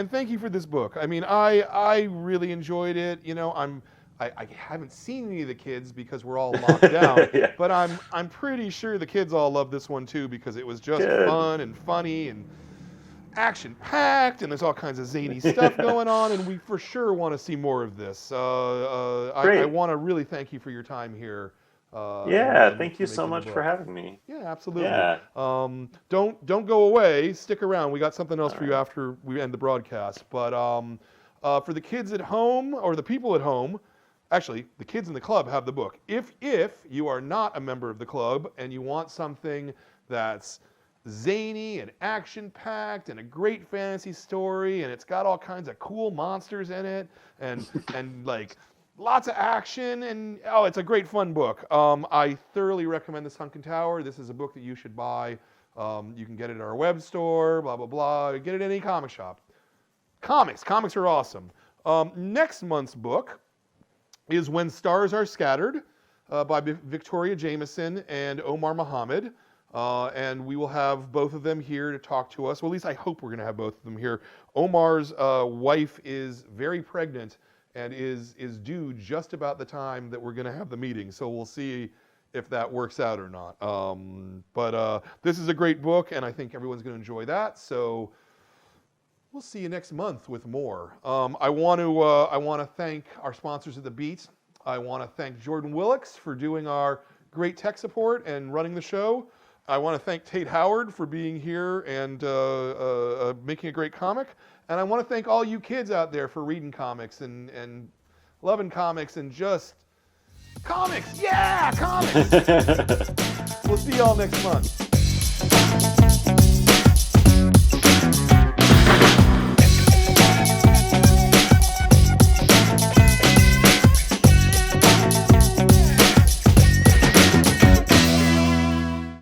thank you for this book. I mean, I really enjoyed it. You know, I haven't seen any of the kids because we're all locked down, Yeah. but I'm pretty sure the kids all love this one too, because it was just Good. fun and funny and action-packed, and there's all kinds of zany stuff going on, and we for sure want to see more of this. I want to really thank you for your time here. Thank you so much for having me. Yeah, absolutely. Yeah. Don't go away. Stick around. We got something else for you after we end the broadcast. But for the kids at home, or the people at home, actually, the kids in the club have the book. If you are not a member of the club and you want something that's zany and action-packed and a great fantasy story, and it's got all kinds of cool monsters in it, and like lots of action, and it's a great fun book. I thoroughly recommend The Sunken Tower. This is a book that you should buy. You can get it at our web store, blah, blah, blah. Get it at any comic shop. Comics are awesome. Next month's book is When Stars Are Scattered by Victoria Jameson and Omar Muhammad. And we will have both of them here to talk to us. Well, at least I hope we're going to have both of them here. Omar's wife is very pregnant and is due just about the time that we're going to have the meeting. So we'll see if that works out or not. But this is a great book, and I think everyone's going to enjoy that. So we'll see you next month with more. I want to thank our sponsors at The Beat. I want to thank Jordan Willix for doing our great tech support and running the show. I want to thank Tate Howard for being here and making a great comic. And I want to thank all you kids out there for reading comics and loving comics and just comics. Yeah, comics. We'll see y'all next month.